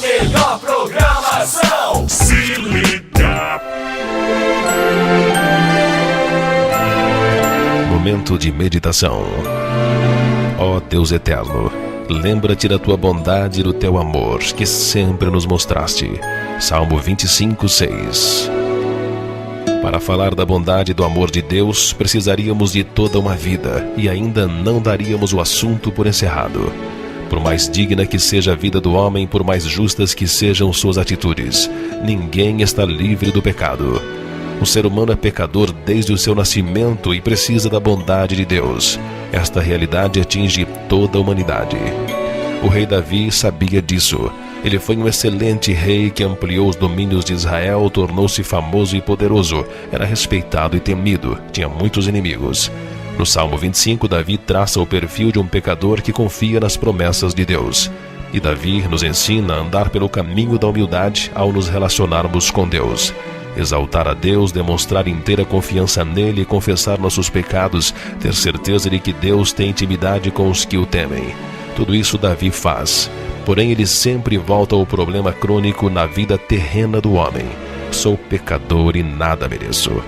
melhor programação. Se liga. Momento de meditação. Ó Deus eterno, lembra-te da tua bondade e do teu amor, que sempre nos mostraste. Salmo 25:6. Para falar da bondade e do amor de Deus, precisaríamos de toda uma vida e ainda não daríamos o assunto por encerrado. Por mais digna que seja a vida do homem, por mais justas que sejam suas atitudes, ninguém está livre do pecado. O ser humano é pecador desde o seu nascimento e precisa da bondade de Deus. Esta realidade atinge toda a humanidade. O rei Davi sabia disso. Ele foi um excelente rei que ampliou os domínios de Israel, tornou-se famoso e poderoso, era respeitado e temido, tinha muitos inimigos. No Salmo 25, Davi traça o perfil de um pecador que confia nas promessas de Deus. E Davi nos ensina a andar pelo caminho da humildade ao nos relacionarmos com Deus. Exaltar a Deus, demonstrar inteira confiança nele, confessar nossos pecados, ter certeza de que Deus tem intimidade com os que o temem. Tudo isso Davi faz. Porém, ele sempre volta ao problema crônico na vida terrena do homem. Sou pecador e nada mereço.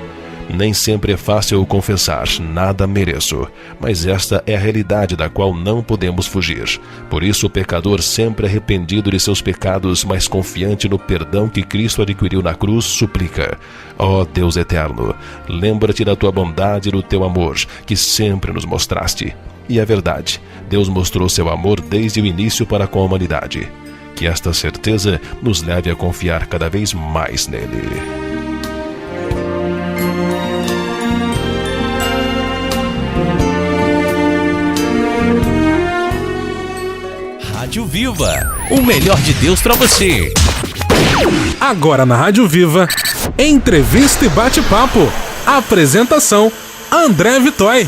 Nem sempre é fácil confessar, nada mereço, mas esta é a realidade da qual não podemos fugir. Por isso o pecador, sempre arrependido de seus pecados, mas confiante no perdão que Cristo adquiriu na cruz, suplica: ó Deus eterno, lembra-te da tua bondade e do teu amor, que sempre nos mostraste. E é verdade, Deus mostrou seu amor desde o início para com a humanidade. Que esta certeza nos leve a confiar cada vez mais nele. Rádio Viva, o melhor de Deus pra você. Agora na Rádio Viva, entrevista e bate-papo. Apresentação: André Vitói.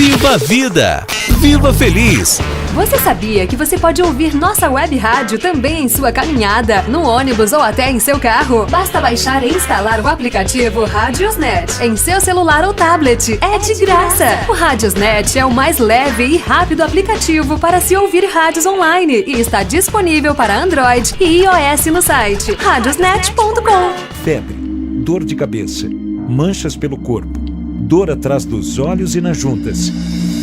Viva a vida! Viva feliz! Você sabia que você pode ouvir nossa web rádio também em sua caminhada, no ônibus ou até em seu carro? Basta baixar e instalar o aplicativo Radiosnet em seu celular ou tablet. É de graça! O Radiosnet é o mais leve e rápido aplicativo para se ouvir rádios online e está disponível para Android e iOS no site radiosnet.com. Febre, dor de cabeça, manchas pelo corpo, dor atrás dos olhos e nas juntas.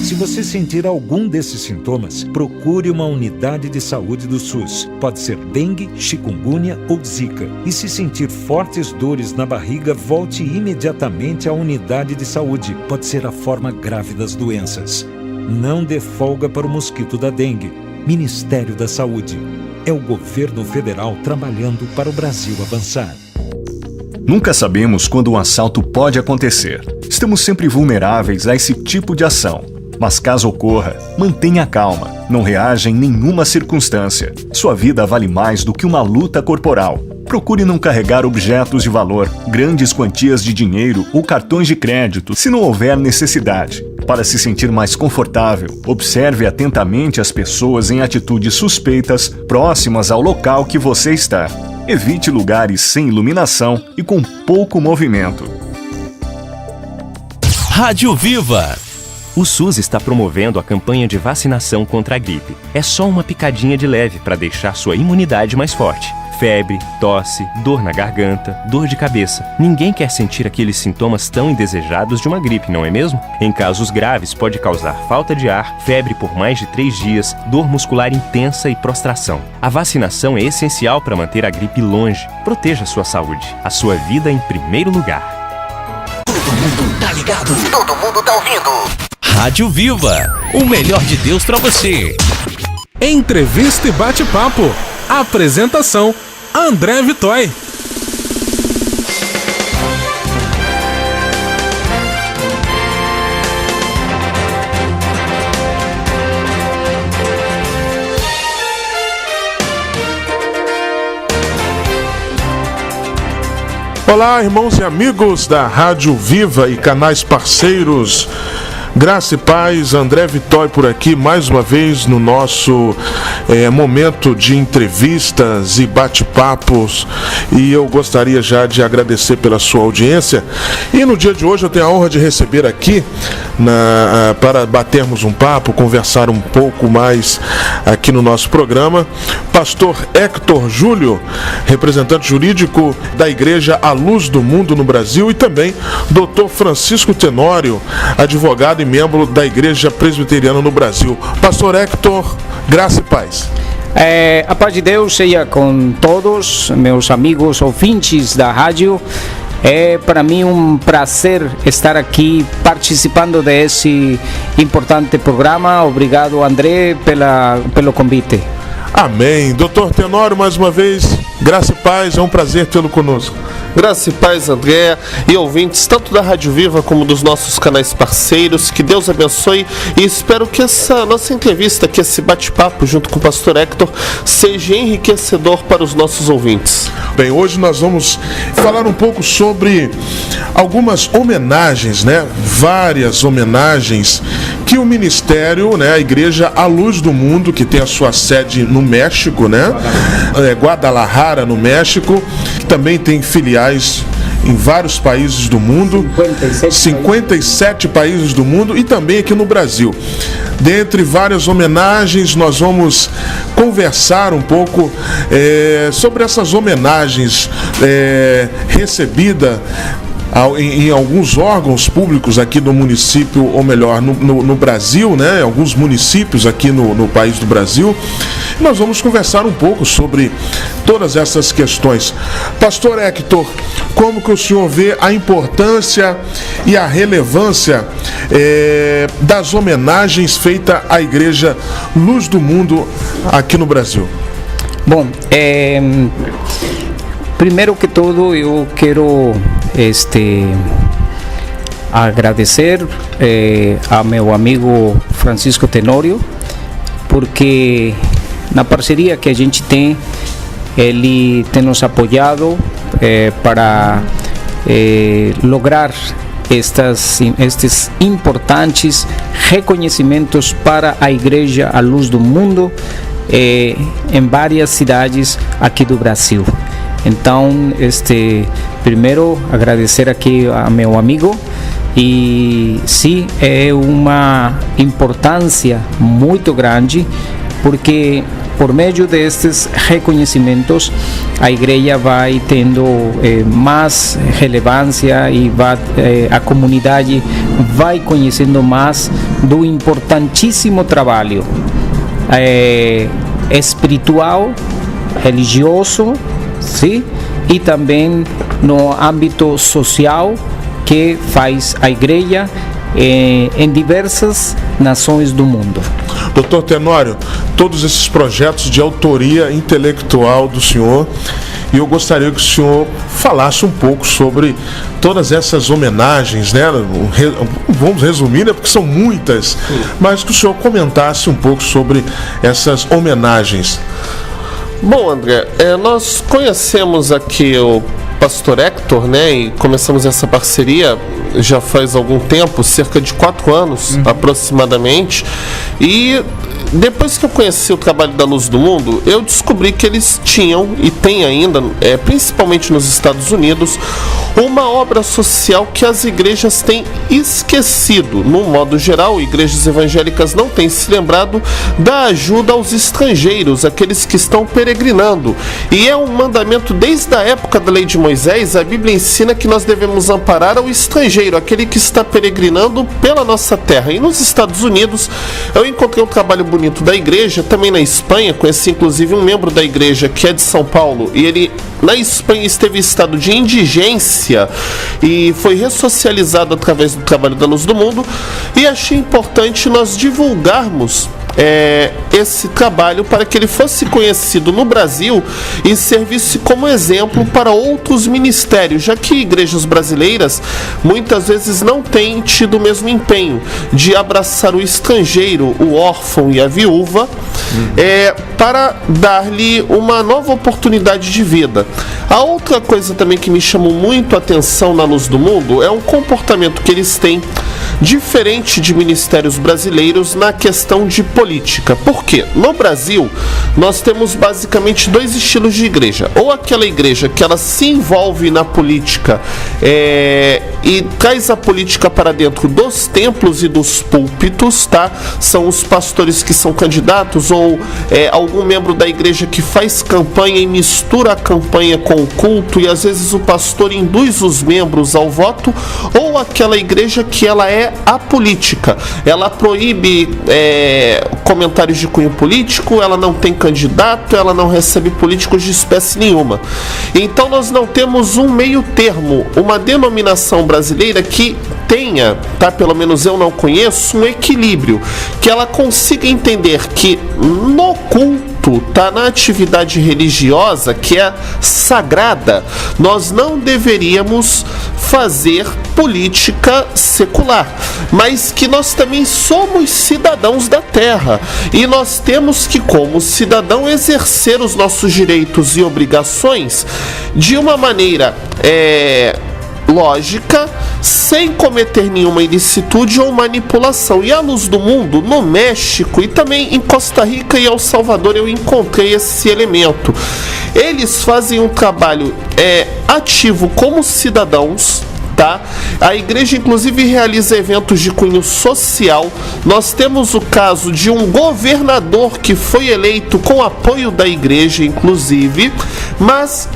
Se você sentir algum desses sintomas, procure uma unidade de saúde do SUS. Pode ser dengue, chikungunya ou zika. E se sentir fortes dores na barriga, volte imediatamente à unidade de saúde. Pode ser a forma grave das doenças. Não dê folga para o mosquito da dengue. Ministério da Saúde. É o governo federal trabalhando para o Brasil avançar. Nunca sabemos quando um assalto pode acontecer. Estamos sempre vulneráveis a esse tipo de ação. Mas caso ocorra, mantenha calma. Não reaja em nenhuma circunstância. Sua vida vale mais do que uma luta corporal. Procure não carregar objetos de valor, grandes quantias de dinheiro ou cartões de crédito se não houver necessidade. Para se sentir mais confortável, observe atentamente as pessoas em atitudes suspeitas próximas ao local que você está. Evite lugares sem iluminação e com pouco movimento. Rádio Viva! O SUS está promovendo a campanha de vacinação contra a gripe. É só uma picadinha de leve para deixar sua imunidade mais forte. Febre, tosse, dor na garganta, dor de cabeça. Ninguém quer sentir aqueles sintomas tão indesejados de uma gripe, não é mesmo? Em casos graves, pode causar falta de ar, febre por mais de 3 dias, dor muscular intensa e prostração. A vacinação é essencial para manter a gripe longe. Proteja a sua saúde, a sua vida em primeiro lugar. Todo mundo tá ligado, todo mundo tá ouvindo. Rádio Viva, o melhor de Deus pra você. Entrevista e bate-papo. Apresentação: André Vitói. Olá, irmãos e amigos da Rádio Viva e canais parceiros. Graça e paz, André Vitói por aqui mais uma vez no nosso momento de entrevistas e bate-papos, e eu gostaria já de agradecer pela sua audiência. E no dia de hoje eu tenho a honra de receber aqui para batermos um papo, conversar um pouco mais aqui no nosso programa, pastor Hector Júlio, representante jurídico da Igreja A Luz do Mundo no Brasil, e também Dr. Francisco Tenório, advogado e membro da Igreja Presbiteriana no Brasil. Pastor Hector, graça e paz. A paz de Deus seja com todos, meus amigos ouvintes da rádio. É para mim um prazer estar aqui participando desse importante programa. Obrigado, André, pelo convite. Amém. Doutor Tenório, mais uma vez, graça e paz, é um prazer tê-lo conosco. Graça e paz, André, e ouvintes, tanto da Rádio Viva como dos nossos canais parceiros, que Deus abençoe, e espero que essa nossa entrevista, que esse bate-papo junto com o pastor Hector, seja enriquecedor para os nossos ouvintes. Bem, hoje nós vamos falar um pouco sobre algumas homenagens, várias homenagens que o Ministério, a Igreja A Luz do Mundo, que tem a sua sede no México, Guadalajara, no México, que também tem filiais em vários países do mundo, 57 países do mundo, e também aqui no Brasil. Dentre várias homenagens, nós vamos conversar um pouco sobre essas homenagens recebidas em alguns órgãos públicos aqui no município, ou melhor, no Brasil, em alguns municípios aqui no país do Brasil. Nós vamos conversar um pouco sobre todas essas questões. Pastor Hector, como que o senhor vê a importância e a relevância das homenagens feitas à Igreja Luz do Mundo aqui no Brasil? Bom, primeiro que tudo, eu quero agradecer a meu amigo Francisco Tenório, porque na parceria que a gente tem, ele tem nos apoiado para lograr estes importantes reconhecimentos para a Igreja à Luz do Mundo em várias cidades aqui do Brasil. Então, primeiro agradecer aqui a meu amigo, e sim, é uma importância muito grande, porque por meio destes reconhecimentos a igreja vai tendo mais relevância e a comunidade vai conhecendo mais do importantíssimo trabalho espiritual, religioso, sim, e também no âmbito social que faz a igreja em diversas nações do mundo. Doutor Tenório, todos esses projetos de autoria intelectual do senhor, e eu gostaria que o senhor falasse um pouco sobre todas essas homenagens, né? Vamos resumir, né? Porque são muitas, mas que o senhor comentasse um pouco sobre essas homenagens. Bom, André, nós conhecemos aqui o Pastor Hector, né? E começamos essa parceria já faz algum tempo, cerca de 4 anos aproximadamente. E depois que eu conheci o trabalho da Luz do Mundo, eu descobri que eles tinham e têm ainda, principalmente nos Estados Unidos, uma obra social que as igrejas têm esquecido. No modo geral, igrejas evangélicas não têm se lembrado da ajuda aos estrangeiros, aqueles que estão peregrinando. E é um mandamento desde a época da lei de Moisés. A Bíblia ensina que nós devemos amparar ao estrangeiro, aquele que está peregrinando pela nossa terra. E nos Estados Unidos, eu encontrei um trabalho bonito da igreja, também na Espanha, conheci inclusive um membro da igreja que é de São Paulo, e ele na Espanha esteve em estado de indigência e foi ressocializado através do trabalho da Luz do Mundo, e achei importante nós divulgarmos esse trabalho para que ele fosse conhecido no Brasil e servisse como exemplo para outros ministérios, já que igrejas brasileiras muitas vezes não têm tido o mesmo empenho de abraçar o estrangeiro, o órfão e a viúva, para dar-lhe uma nova oportunidade de vida. A outra coisa também que me chamou muito a atenção na Luz do Mundo é um comportamento que eles têm diferente de ministérios brasileiros na questão de política. Por quê? No Brasil, nós temos basicamente 2 estilos de igreja. Ou aquela igreja que ela se envolve na política e traz a política para dentro dos templos e dos púlpitos, tá? São os pastores que são candidatos, ou algum membro da igreja que faz campanha e mistura a campanha com o culto, e às vezes o pastor induz os membros ao voto. Ou aquela igreja que ela é apolítica, ela proíbe comentários de cunho político, ela não tem candidato, ela não recebe políticos de espécie nenhuma. Então nós não temos um meio termo, uma denominação brasileira que tenha, tá? Pelo menos eu não conheço, um equilíbrio, que ela consiga entender que no culto, tá, na atividade religiosa, que é sagrada, nós não deveríamos fazer política secular, mas que nós também somos cidadãos da terra, e nós temos que, como cidadão, exercer os nossos direitos e obrigações de uma maneira lógica, sem cometer nenhuma ilicitude ou manipulação. E a Luz do Mundo, no México e também em Costa Rica e El Salvador, eu encontrei esse elemento. Eles fazem um trabalho ativo como cidadãos, tá? A igreja inclusive realiza eventos de cunho social. Nós temos o caso de um governador que foi eleito com apoio da igreja, inclusive, mas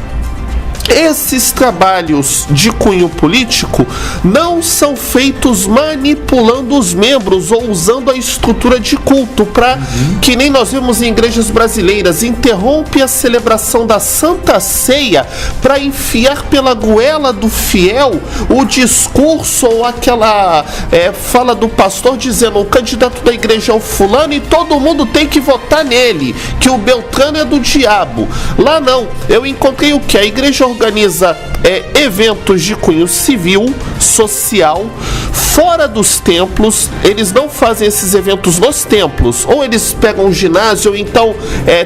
esses trabalhos de cunho político não são feitos manipulando os membros ou usando a estrutura de culto para, que nem nós vemos em igrejas brasileiras, interrompe a celebração da Santa Ceia para enfiar pela goela do fiel o discurso ou aquela fala do pastor dizendo: o candidato da igreja é o fulano e todo mundo tem que votar nele, que o Beltrano é do diabo. Lá não, eu encontrei o que? A igreja organiza eventos de cunho civil, social, fora dos templos. Eles não fazem esses eventos nos templos, ou eles pegam um ginásio, ou então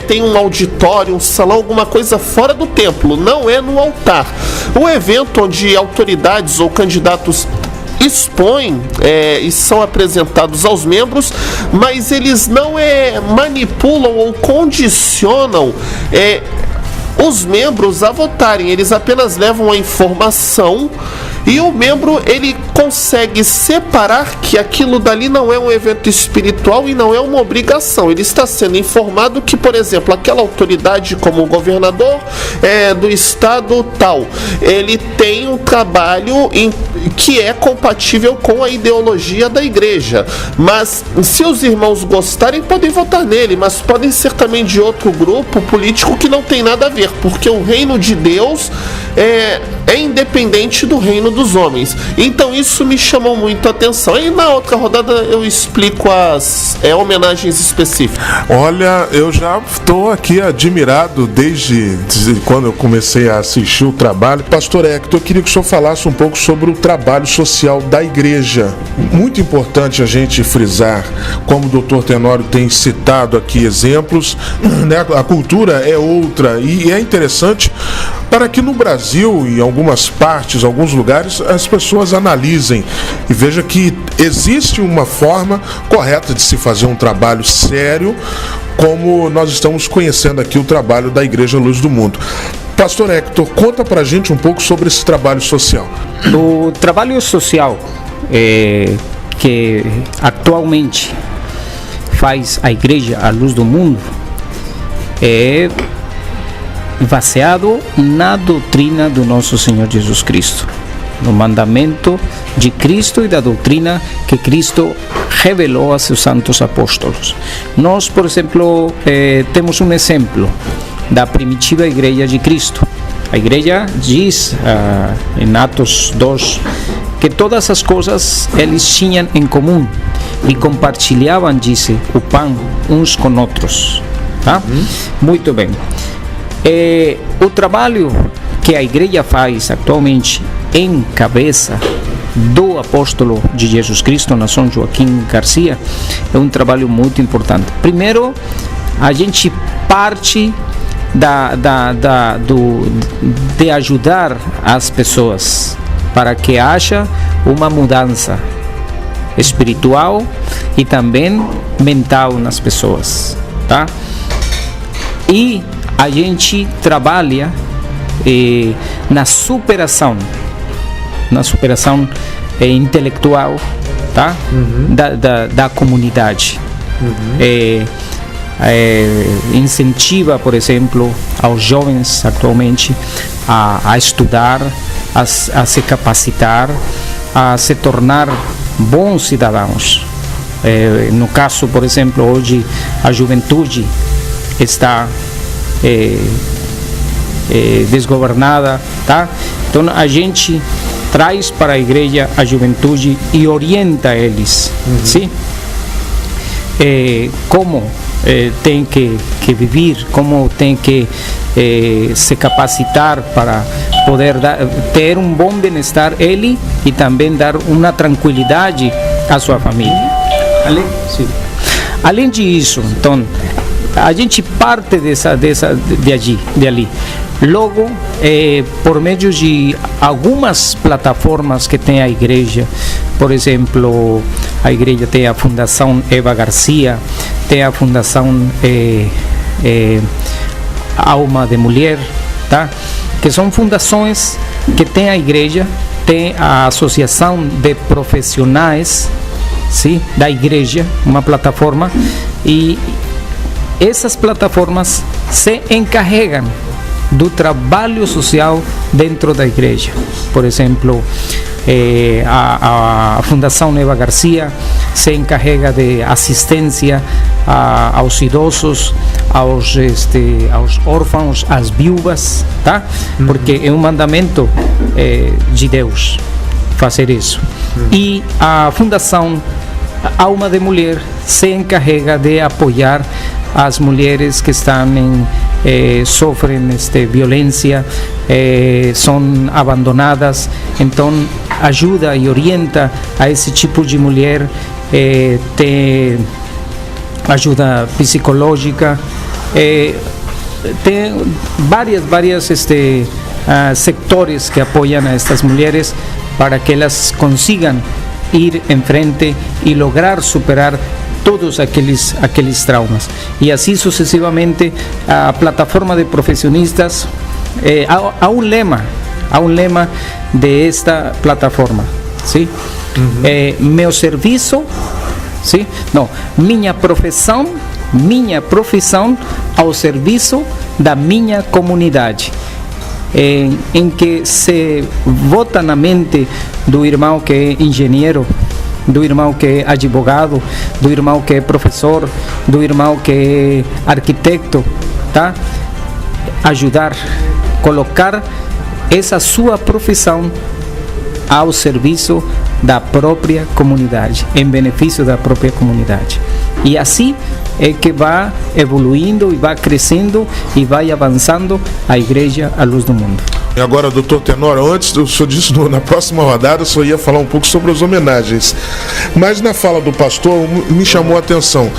tem um auditório, um salão, alguma coisa fora do templo, não é no altar. O evento onde autoridades ou candidatos expõem e são apresentados aos membros, mas eles não manipulam ou condicionam os membros a votarem. Eles apenas levam a informação e o membro ele consegue separar que aquilo dali não é um evento espiritual e não é uma obrigação. Ele está sendo informado que, por exemplo, aquela autoridade como o governador do estado tal, ele tem um trabalho que é compatível com a ideologia da igreja, mas se os irmãos gostarem podem votar nele, mas podem ser também de outro grupo político que não tem nada a ver, porque o reino de Deus é independente do reino dos homens. Então isso me chamou muito a atenção. E na outra rodada eu explico as homenagens específicas. Olha, eu já estou aqui admirado desde quando eu comecei a assistir o trabalho. Pastor Hector, eu queria que o senhor falasse um pouco sobre o trabalho social da igreja. Muito importante a gente frisar, como o Dr. Tenório tem citado aqui exemplos, né? A cultura é outra e é interessante para que no Brasil, em algumas partes, alguns lugares, as pessoas analisem e vejam que existe uma forma correta de se fazer um trabalho sério, como nós estamos conhecendo aqui o trabalho da Igreja Luz do Mundo. Pastor Hector, conta pra gente um pouco sobre esse trabalho social. O trabalho social que atualmente faz a Igreja a Luz do Mundo é baseado na doutrina do nosso Senhor Jesus Cristo, no mandamento de Cristo e da doutrina que Cristo revelou a seus santos apóstolos. Nós, por exemplo, temos um exemplo da primitiva Igreja de Cristo. A Igreja diz em Atos 2 que todas as coisas eles tinham em comum e compartilhavam, diz, o pão uns com outros. Tá? Muito bem. O trabalho que a igreja faz atualmente em cabeça do apóstolo de Jesus Cristo, na São Joaquim Garcia, é um trabalho muito importante. Primeiro, a gente parte de ajudar as pessoas para que haja uma mudança espiritual e também mental nas pessoas, tá? E a gente trabalha na superação intelectual, tá? Da comunidade. Incentiva, por exemplo, aos jovens atualmente a estudar, a se capacitar, a se tornar bons cidadãos. No caso, por exemplo, hoje a juventude está desgovernada, tá? Então a gente traz para a igreja a juventude e orienta eles, sim? Como tem que viver, como tem que se capacitar para poder ter um bom bem-estar ele e também dar uma tranquilidade à sua família. Além disso, então, a gente parte de ali. Logo, por meio de algumas plataformas que tem a igreja, por exemplo, a igreja tem a Fundação Eva Garcia, tem a Fundação Alma de Mulher, tá? Que são fundações que tem a igreja, tem a Associação de Profissionais, sim, da igreja, uma plataforma, e essas plataformas se encarregam do trabalho social dentro da igreja. Por exemplo, a Fundação Eva Garcia se encarrega de assistência aos idosos, aos órfãos, às viúvas, tá? Porque é um mandamento de Deus fazer isso. E a Fundação Alma de Mulher se encarrega de apoiar as mulheres que estão sofrem violência, são abandonadas. Então ajuda e orienta a esse tipo de mulher, tem ajuda psicológica, tem várias sectores que apoiam a estas mulheres para que elas consigam ir em frente e lograr superar todos aqueles traumas. E assim sucessivamente, a plataforma de profissionistas, há um lema de esta plataforma, sim? Meu serviço, sim? Não, minha profissão ao serviço da minha comunidade, em que se vota na mente do irmão que é engenheiro, do irmão que é advogado, do irmão que é professor, do irmão que é arquiteto, tá? Ajudar, colocar essa sua profissão ao serviço da própria comunidade, em benefício da própria comunidade. E assim é que vai evoluindo e vai crescendo e vai avançando a Igreja à Luz do Mundo. E agora, doutor Tenório, antes do senhor disse, na próxima rodada, o senhor ia falar um pouco sobre as homenagens. Mas na fala do pastor, me chamou a atenção.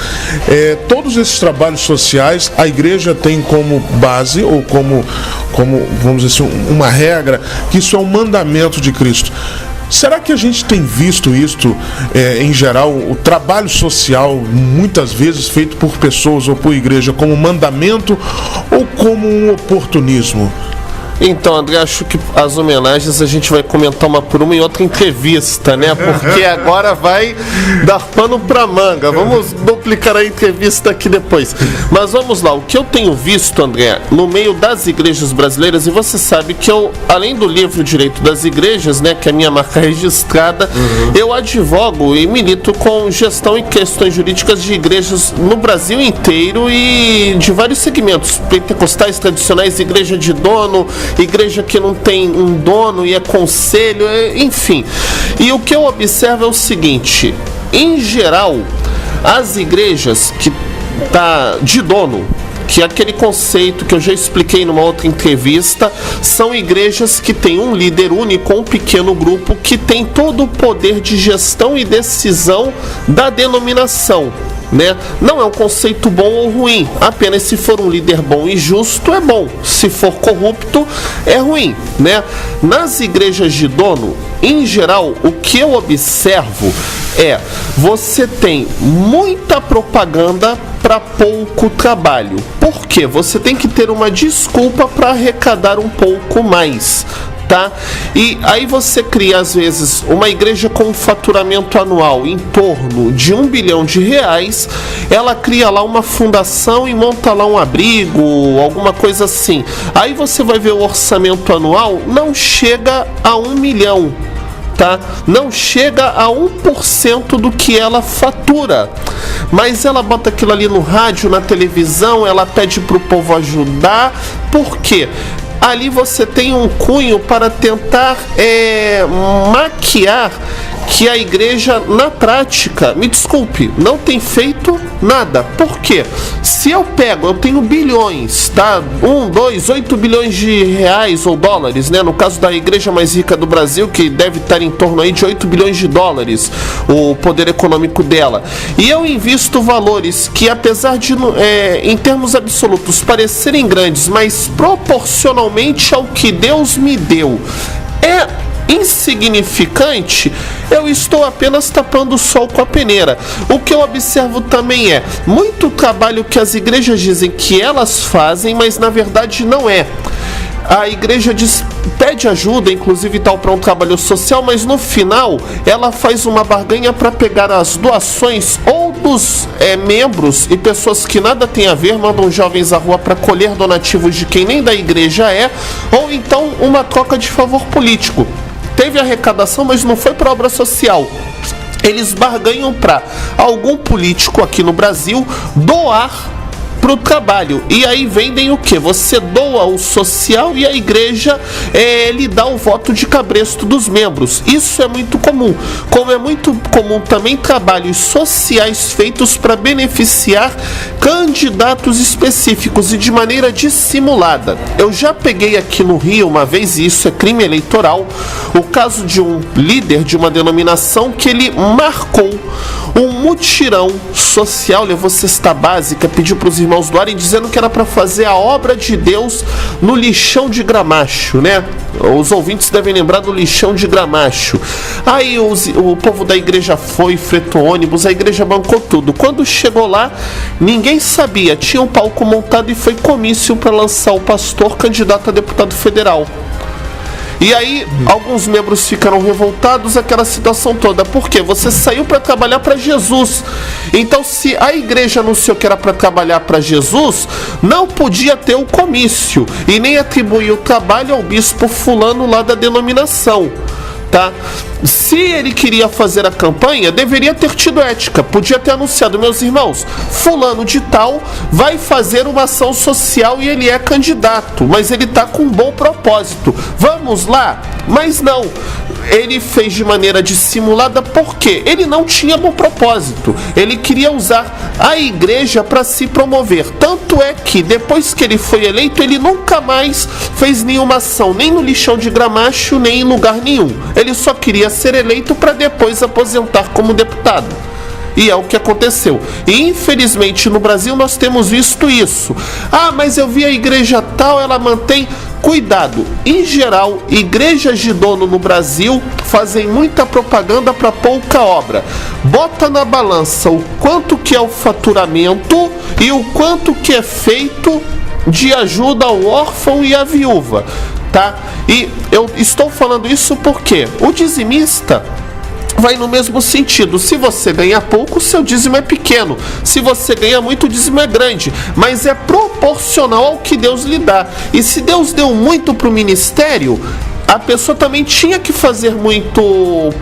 Todos esses trabalhos sociais, a igreja tem como base, ou como vamos dizer assim, uma regra, que isso é um mandamento de Cristo. Será que a gente tem visto isto, em geral, o trabalho social, muitas vezes feito por pessoas ou por igreja, como mandamento ou como um oportunismo? Então, André, acho que as homenagens a gente vai comentar uma por uma em outra entrevista, né? Porque agora vai dar pano pra manga. Vamos duplicar a entrevista aqui depois. Mas vamos lá, o que eu tenho visto, André, no meio das igrejas brasileiras, e você sabe que eu, além do livro Direito das Igrejas, né, que é a minha marca registrada, eu advogo e milito com gestão e questões jurídicas de igrejas no Brasil inteiro e de vários segmentos, pentecostais, tradicionais, igreja de dono, igreja que não tem um dono e é conselho, enfim. E o que eu observo é o seguinte: em geral, as igrejas que tá de dono, que é aquele conceito que eu já expliquei numa outra entrevista, são igrejas que têm um líder único, um pequeno grupo, que tem todo o poder de gestão e decisão da denominação. Né? Não é um conceito bom ou ruim, apenas se for um líder bom e justo é bom, se for corrupto é ruim, né? Nas igrejas de dono, em geral, o que eu observo é: você tem muita propaganda para pouco trabalho. Por quê? Você tem que ter uma desculpa para arrecadar um pouco mais, tá? E aí você cria, às vezes, uma igreja com um faturamento anual em torno de R$1 bilhão, ela cria lá uma fundação e monta lá um abrigo, alguma coisa assim. Aí você vai ver o orçamento anual, não chega a R$1 milhão, tá? Não chega a 1% do que ela fatura. Mas ela bota aquilo ali no rádio, na televisão, ela pede pro povo ajudar. Por quê? Ali você tem um cunho para tentar maquiar que a igreja, na prática, me desculpe, não tem feito nada. Por quê? Se eu tenho bilhões, tá? 8 bilhões de reais ou dólares, né? No caso da igreja mais rica do Brasil, que deve estar em torno aí de 8 bilhões de dólares, o poder econômico dela. E eu invisto valores que, apesar de, em termos absolutos, parecerem grandes, mas proporcionalmente ao que Deus me deu, insignificante, eu estou apenas tapando o sol com a peneira. O que eu observo também é muito trabalho que as igrejas dizem que elas fazem, mas na verdade não é. A igreja pede ajuda, inclusive tal, para um trabalho social, mas no final ela faz uma barganha para pegar as doações ou dos membros e pessoas que nada tem a ver, mandam jovens à rua para colher donativos de quem nem da igreja é, ou então uma troca de favor político. Teve arrecadação, mas não foi para obra social. Eles barganham para algum político aqui no Brasil doar para o trabalho. E aí vendem o que? Você doa o social e a igreja lhe dá o voto de cabresto dos membros. Isso é muito comum. Como é muito comum também trabalhos sociais feitos para beneficiar candidatos específicos e de maneira dissimulada. Eu já peguei aqui no Rio uma vez, e isso é crime eleitoral, o caso de um líder de uma denominação que ele marcou um mutirão social, levou cesta básica, pediu para os irmãos irmãos doarem, dizendo que era para fazer a obra de Deus no lixão de Gramacho, né? Os ouvintes devem lembrar do lixão de Gramacho. Aí o povo da igreja foi, fretou ônibus, a igreja bancou tudo. Quando chegou lá, ninguém sabia, tinha um palco montado e foi comício para lançar o pastor candidato a deputado federal. E aí, alguns membros ficaram revoltados, aquela situação toda. Por quê? Você saiu para trabalhar para Jesus. Então, se a igreja anunciou que era para trabalhar para Jesus, não podia ter o comício e nem atribuir o trabalho ao bispo fulano lá da denominação. Tá? Se ele queria fazer a campanha, deveria ter tido ética. Podia ter anunciado: meus irmãos, fulano de tal vai fazer uma ação social e ele é candidato, mas ele está com um bom propósito, vamos lá? Mas não, ele fez de maneira dissimulada, porque ele não tinha bom propósito, ele queria usar a igreja para se promover. Tanto é que depois que ele foi eleito, ele nunca mais fez nenhuma ação, nem no lixão de Gramacho, nem em lugar nenhum. Ele só queria ser eleito para depois aposentar como deputado. E é o que aconteceu. E infelizmente no Brasil nós temos visto isso. Ah, mas eu vi a igreja tal, ela mantém... Cuidado, em geral, igrejas de dono no Brasil fazem muita propaganda para pouca obra. Bota na balança o quanto que é o faturamento e o quanto que é feito de ajuda ao órfão e à viúva, tá? E eu estou falando isso porque o dizimista vai no mesmo sentido. Se você ganha pouco, seu dízimo é pequeno. Se você ganha muito, o dízimo é grande. Mas é proporcional ao que Deus lhe dá. E se Deus deu muito para o ministério, a pessoa também tinha que fazer muito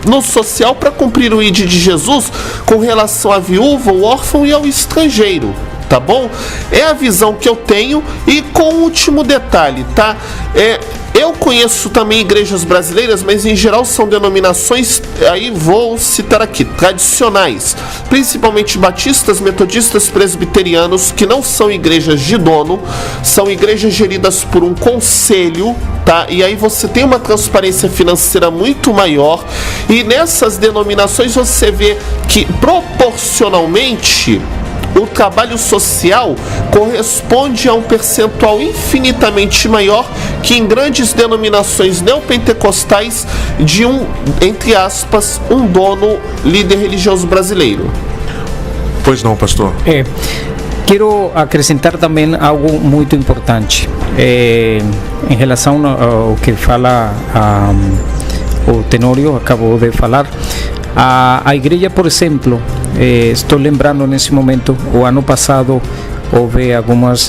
no social para cumprir o ID de Jesus com relação à viúva, ao órfão e ao estrangeiro. Tá bom? É a visão que eu tenho. E com o último detalhe, tá? Eu conheço também igrejas brasileiras, mas em geral são denominações, aí vou citar aqui, tradicionais, principalmente batistas, metodistas, presbiterianos, que não são igrejas de dono, são igrejas geridas por um conselho, tá? E aí você tem uma transparência financeira muito maior, e nessas denominações você vê que proporcionalmente o trabalho social corresponde a um percentual infinitamente maior que em grandes denominações neopentecostais de entre aspas, um dono líder religioso brasileiro. Pois não, pastor? Quero acrescentar também algo muito importante em relação ao que fala o Tenório, acabou de falar. A igreja, por exemplo, estou lembrando nesse momento, o ano passado houve algumas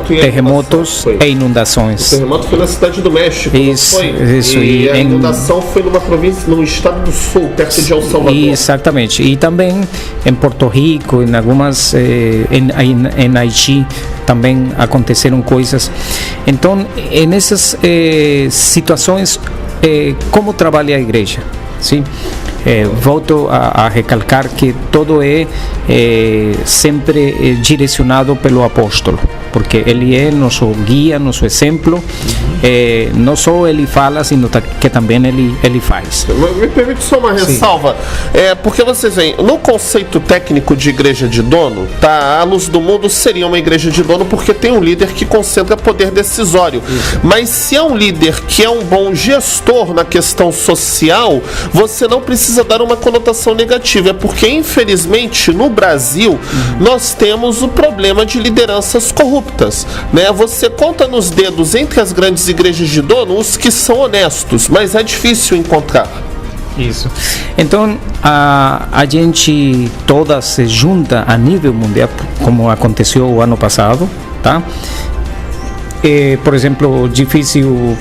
terremotos e inundações. O terremoto foi na cidade do México, isso, e a inundação foi numa província, no estado do sul, perto de El Salvador. Exatamente, e também em Porto Rico, em algumas, em Haiti também aconteceram coisas. Então, nessas situações, como trabalha a igreja? Sim. Volto a recalcar que todo é sempre direcionado pelo apóstolo, porque ele é nosso guia, nosso exemplo. Não só ele fala, sino que também ele faz. Me permite só uma ressalva, porque vocês veem, no conceito técnico de igreja de dono, tá, a Luz do Mundo seria uma igreja de dono porque tem um líder que concentra poder decisório. Isso. Mas se é um líder que é um bom gestor na questão social, você não precisa dar uma conotação negativa, porque infelizmente no Brasil nós temos o problema de lideranças corruptas, né? Você conta nos dedos entre as grandes igrejas de dono os que são honestos, mas é difícil encontrar. Isso. Então a gente toda se junta a nível mundial, como aconteceu o ano passado, tá? Por exemplo, difícil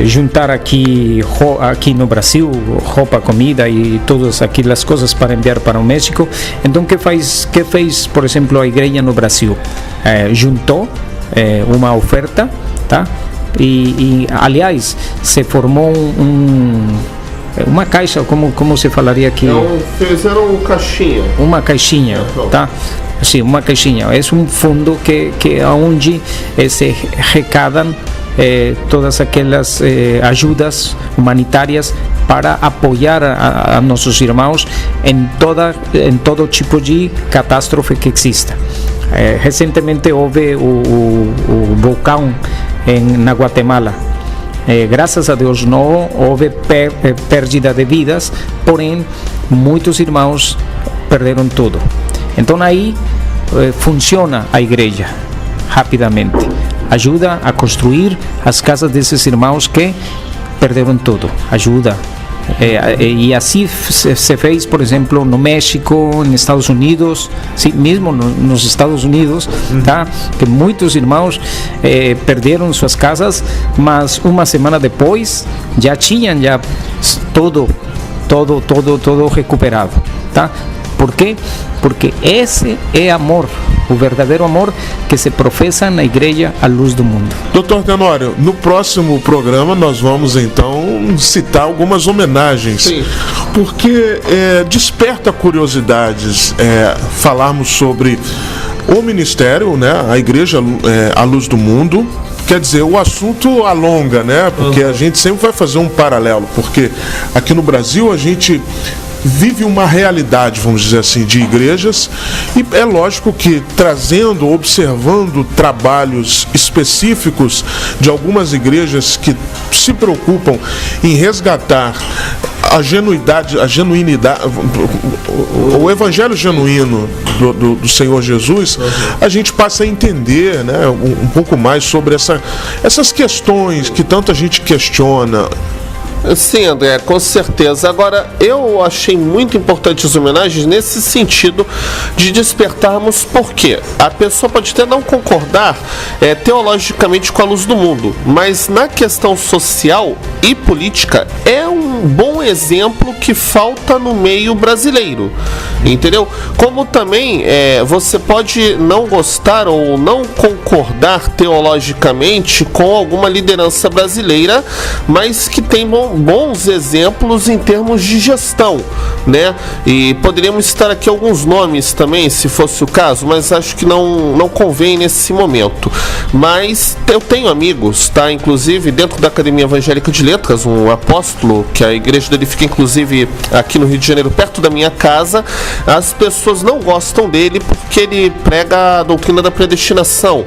juntar aqui no Brasil roupa, comida e todas aquelas coisas para enviar para o México. Então que fez, por exemplo, a igreja no Brasil? Juntou uma oferta, tá? E aliás, se formou uma caixa, como se falaria aqui? Fizeram caixinha. Uma caixinha, tá? Sim, uma caixinha. É um fundo que onde se arrecadam todas aquelas ajudas humanitárias para apoiar a nossos irmãos em todo tipo de catástrofe que exista. Recentemente houve o vulcão na Guatemala. Graças a Deus não houve perda de vidas, porém muitos irmãos perderam tudo. Então aí funciona a igreja rapidamente, ajuda a construir as casas desses irmãos que perderam tudo, ajuda. E assim se fez, por exemplo, no México, nos Estados Unidos, sim, mesmo nos Estados Unidos, tá? Que muitos irmãos perderam suas casas, mas uma semana depois já tinham todo recuperado, tá? Por quê? Porque esse é amor, o verdadeiro amor que se professa na igreja à luz do mundo. Dr. Tenório, no próximo programa nós vamos então citar algumas homenagens. Sim. Porque desperta curiosidades falarmos sobre o ministério, né, a igreja à luz do mundo. Quer dizer, o assunto alonga, né? Porque a gente sempre vai fazer um paralelo, porque aqui no Brasil a gente vive uma realidade, vamos dizer assim, de igrejas, e é lógico que observando trabalhos específicos de algumas igrejas que se preocupam em resgatar a genuinidade, o evangelho genuíno do Senhor Jesus, a gente passa a entender, né, um pouco mais sobre essas questões que tanta gente questiona. Sim, André, com certeza. Agora, eu achei muito importante as homenagens nesse sentido de despertarmos, porque a pessoa pode até não concordar teologicamente com a luz do mundo, mas na questão social e política é um bom exemplo que falta no meio brasileiro, entendeu? Como também você pode não gostar ou não concordar teologicamente com alguma liderança brasileira, mas que tem bons exemplos em termos de gestão, né? E poderíamos citar aqui alguns nomes também, se fosse o caso, mas acho que não convém nesse momento. Mas eu tenho amigos, tá? Inclusive dentro da Academia Evangélica de Letras, um apóstolo, que a igreja dele fica inclusive aqui no Rio de Janeiro, perto da minha casa. As pessoas não gostam dele porque ele prega a doutrina da predestinação.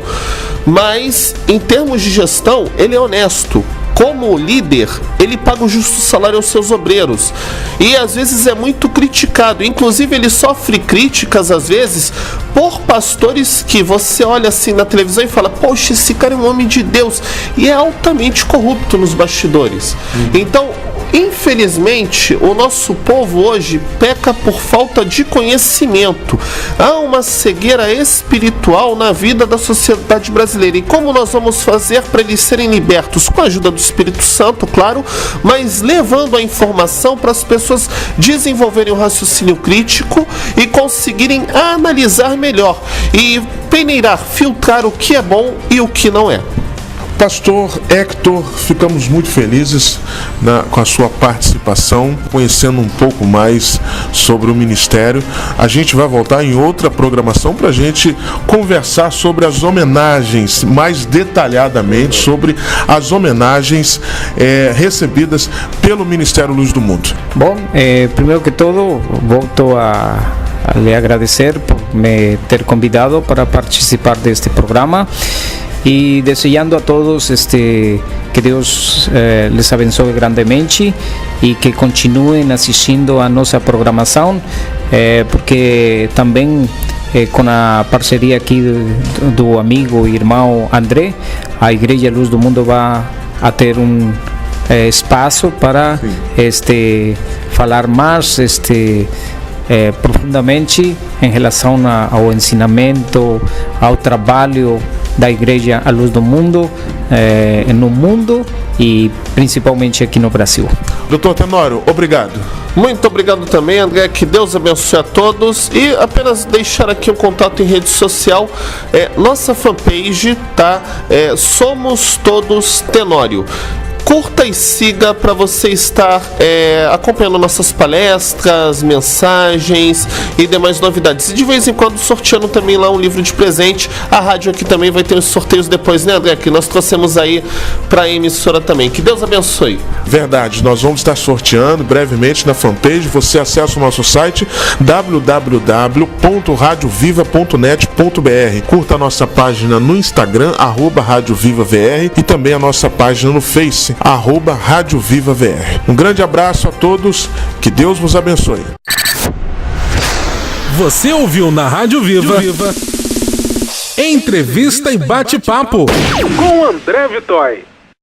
Mas em termos de gestão, ele é honesto. Como líder, ele paga o justo salário aos seus obreiros. E às vezes é muito criticado. Inclusive ele sofre críticas às vezes por pastores que você olha assim na televisão e fala: poxa, esse cara é um homem de Deus. E é altamente corrupto nos bastidores. Então, infelizmente, o nosso povo hoje peca por falta de conhecimento. Há uma cegueira espiritual na vida da sociedade brasileira. E como nós vamos fazer para eles serem libertos? Com a ajuda do Espírito Santo, claro, mas levando a informação para as pessoas desenvolverem um raciocínio crítico e conseguirem analisar melhor e peneirar, filtrar o que é bom e o que não é. Pastor Hector, ficamos muito felizes com a sua participação, conhecendo um pouco mais sobre o ministério. A gente vai voltar em outra programação para a gente conversar sobre as homenagens, mais detalhadamente sobre as homenagens recebidas pelo Ministério Luz do Mundo. Bom, primeiro que tudo, volto a lhe agradecer por me ter convidado para participar deste programa. E desejando a todos que Deus les abençoe grandemente e que continuem assistindo a nossa programação, porque também com a parceria aqui do amigo e irmão André, a Igreja Luz do Mundo vai a ter espaço para falar mais profundamente em relação ao ensinamento, ao trabalho da Igreja à Luz do Mundo, no mundo e principalmente aqui no Brasil. Dr. Tenório, obrigado. Muito obrigado também, André, que Deus abençoe a todos. E apenas deixar aqui um contato em rede social, nossa fanpage, tá? Somos Todos Tenório. curta e siga para você estar acompanhando nossas palestras, mensagens e demais novidades. E de vez em quando sorteando também lá um livro de presente. A rádio aqui também vai ter os sorteios depois, né, André? Que nós trouxemos aí para a emissora também. Que Deus abençoe. Verdade, nós vamos estar sorteando brevemente na fanpage. Você acessa o nosso site www.radioviva.net.br. Curta a nossa página no Instagram, @RadioVivaVR, e também a nossa página no Face, @RadioVivaVR. Um grande abraço a todos, que Deus vos abençoe. Você ouviu na Rádio Viva Entrevista e Bate-Papo com André Vitói.